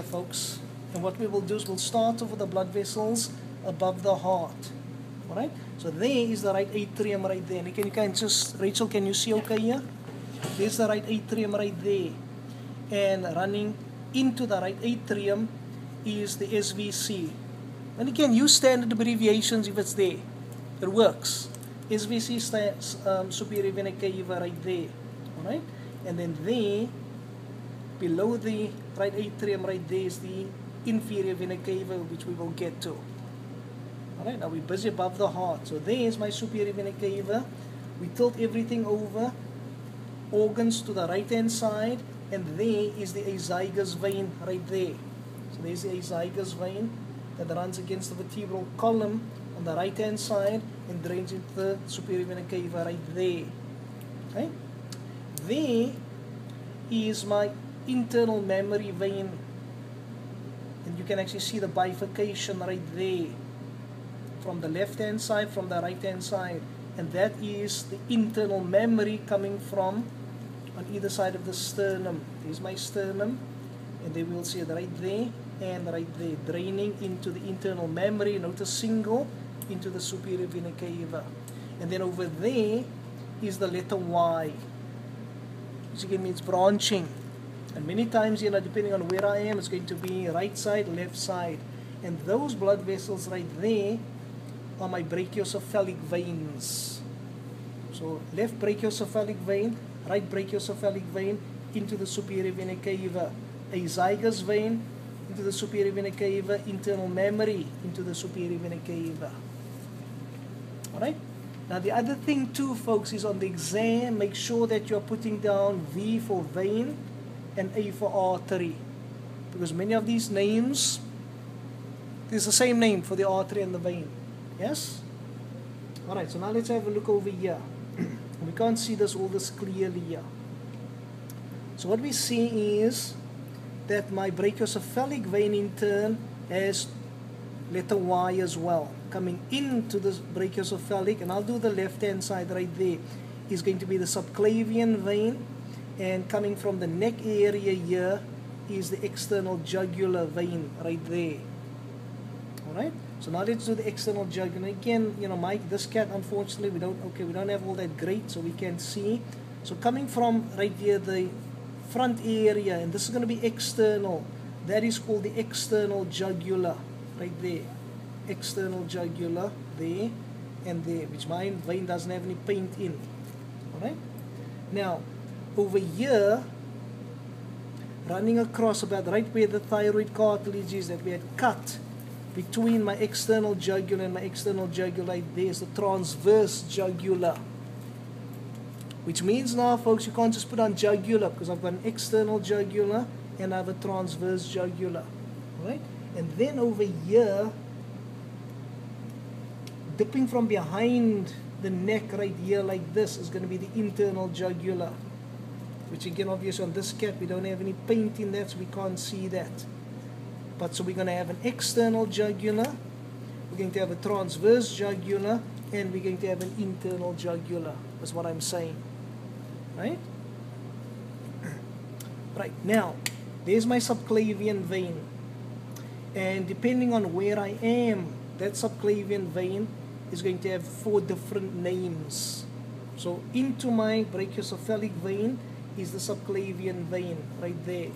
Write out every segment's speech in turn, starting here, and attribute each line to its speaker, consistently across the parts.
Speaker 1: folks, and what we will do is we'll start off with the blood vessels above the heart. Alright, so there is the right atrium right there. And you can just, Rachel, can you see okay here? There's the right atrium right there. And running into the right atrium is the SVC. And again, use standard abbreviations if it's there. It works. SVC stands superior vena cava right there. Alright, and then there, below the right atrium right there is the inferior vena cava, which we will get to. Alright, now we're busy above the heart. So there is my superior vena cava. We tilt everything over, organs to the right hand side, and there is the azygous vein right there. So there's the azygous vein that runs against the vertebral column on the right hand side and drains into the superior vena cava right there. Okay? There is my internal mammary vein, and you can actually see the bifurcation right there from the left hand side, from the right hand side, and that is the internal mammary coming from on either side of the sternum. There's my sternum, and they will see it right there and right there, draining into the internal mammary, not a single, into the superior vena cava. And then over there is the letter Y, which again means branching. And many times, depending on where I am, it's going to be right side, left side. And those blood vessels right there are my brachiocephalic veins. So left brachiocephalic vein, right brachiocephalic vein into the superior vena cava. Azygous vein into the superior vena cava, internal mammary into the superior vena cava. Alright? Now the other thing too, folks, is on the exam, make sure that you're putting down V for vein and A for artery, because many of these names, there's the same name for the artery and the vein. Yes? Alright, so now let's have a look over here. We can't see all this clearly here. So what we see is that my brachiocephalic vein in turn has letter Y as well, coming into the brachiocephalic, and I'll do the left hand side right there, is going to be the subclavian vein. And coming from the neck area here is the external jugular vein right there. Alright? So now let's do the external jugular. Again, Mike, this cat, unfortunately, we don't have all that great, so we can't see. So coming from right here, the front area, and this is going to be external. That is called the external jugular right there. External jugular there and there, which my vein doesn't have any paint in. Alright? Now, over here, running across about right where the thyroid cartilage is that we had cut between my external jugular and my external jugular, there's the transverse jugular. Which means now, folks, you can't just put on jugular, because I've got an external jugular and I have a transverse jugular. Right? And then over here, dipping from behind the neck right here like this is going to be the internal jugular. Which again, obviously on this cat, we don't have any paint in that, so we can't see that. But so we're going to have an external jugular, we're going to have a transverse jugular, and we're going to have an internal jugular, is what I'm saying. Right? Right, now, there's my subclavian vein. And depending on where I am, that subclavian vein is going to have 4 different names. So into my brachiocephalic vein is the subclavian vein right there.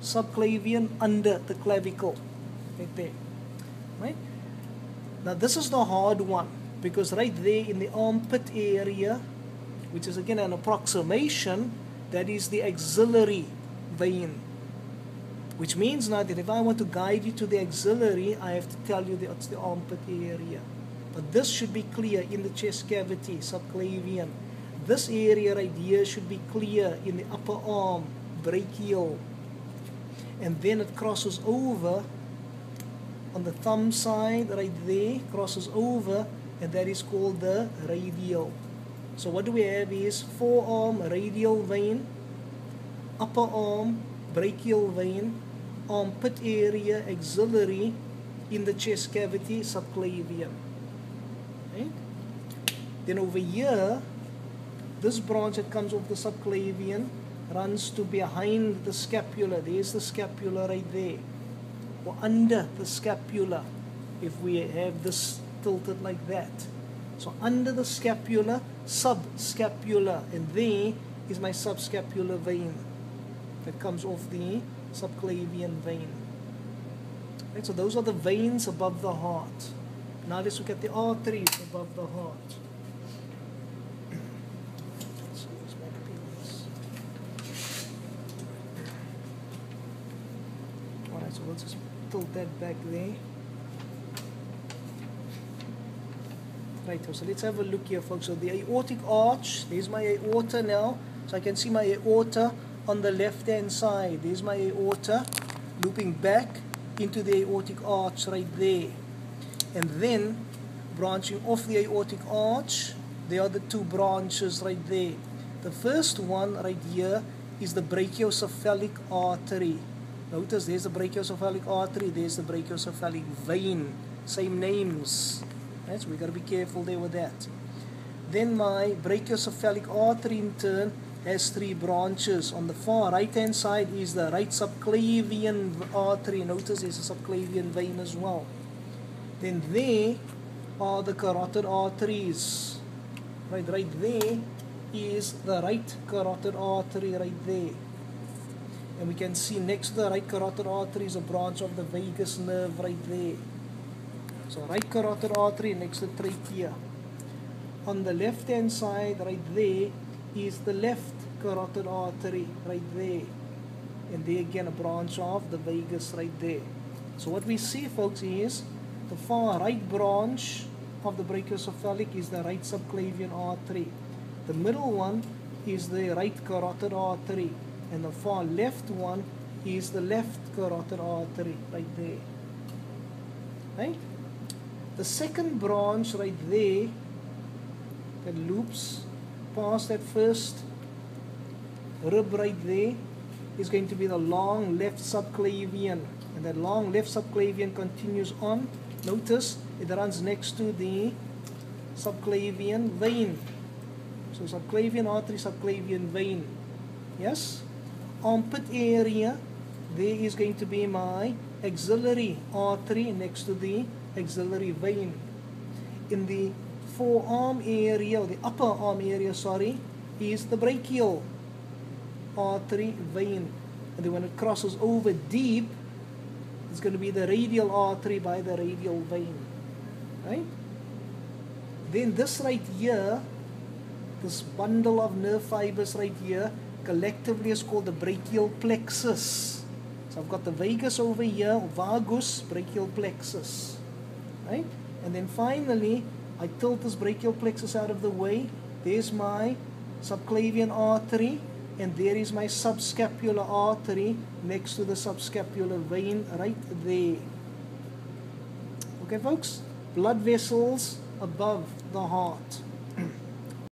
Speaker 1: Subclavian under the clavicle right there. Right? Now this is the hard one, because right there in the armpit area, which is again an approximation, that is the axillary vein. Which means now that if I want to guide you to the axillary, I have to tell you that it's the armpit area. But this should be clear in the chest cavity, subclavian. This area right here should be clear in the upper arm, brachial. And then it crosses over on the thumb side right there, crosses over, and that is called the radial. So what do we have is forearm radial vein, upper arm brachial vein, armpit area axillary, in the chest cavity subclavian. Right? Then over here, this branch that comes off the subclavian runs to behind the scapula. There's the scapula right there. Or under the scapula, if we have this tilted like that. So under the scapula, subscapular, and there is my subscapular vein that comes off the subclavian vein. Right, so those are the veins above the heart. Now let's look at the arteries above the heart. So there's my pins. Alright, so we'll just tilt that back there. Right, so let's have a look here, folks. So the aortic arch, there's my aorta now. So I can see my aorta on the left-hand side. There's my aorta looping back into the aortic arch right there. And then, branching off the aortic arch, there are the two branches right there. The first one right here is the brachiocephalic artery. Notice there's the brachiocephalic artery, there's the brachiocephalic vein. Same names. Right, so we got to be careful there with that. Then my brachiocephalic artery in turn has three branches. On the far right hand side is the right subclavian artery. Notice there's a subclavian vein as well. Then there are the carotid arteries. Right there is the right carotid artery right there. And we can see next to the right carotid artery is a branch of the vagus nerve right there. So right carotid artery next to trachea. On the left hand side right there is the left carotid artery right there. And there again a branch of the vagus right there. So what we see, folks, is the far right branch of the brachiocephalic is the right subclavian artery. The middle one is the right carotid artery. And the far left one is the left carotid artery right there. Right? The second branch right there that loops past that first rib right there is going to be the long left subclavian. And that long left subclavian continues on. Notice it runs next to the subclavian vein. So subclavian artery, subclavian vein. Yes? Armpit area, there is going to be my axillary artery next to the axillary vein. In the forearm area, or the upper arm area, sorry, is the brachial artery vein. And then when it crosses over deep, it's going to be the radial artery by the radial vein. Right? Then this right here, this bundle of nerve fibers right here, collectively is called the brachial plexus. So I've got the vagus over here, vagus, brachial plexus. Right? And then finally, I tilt this brachial plexus out of the way. There's my subclavian artery, and there is my subscapular artery next to the subscapular vein right there. Okay, folks? Blood vessels above the heart.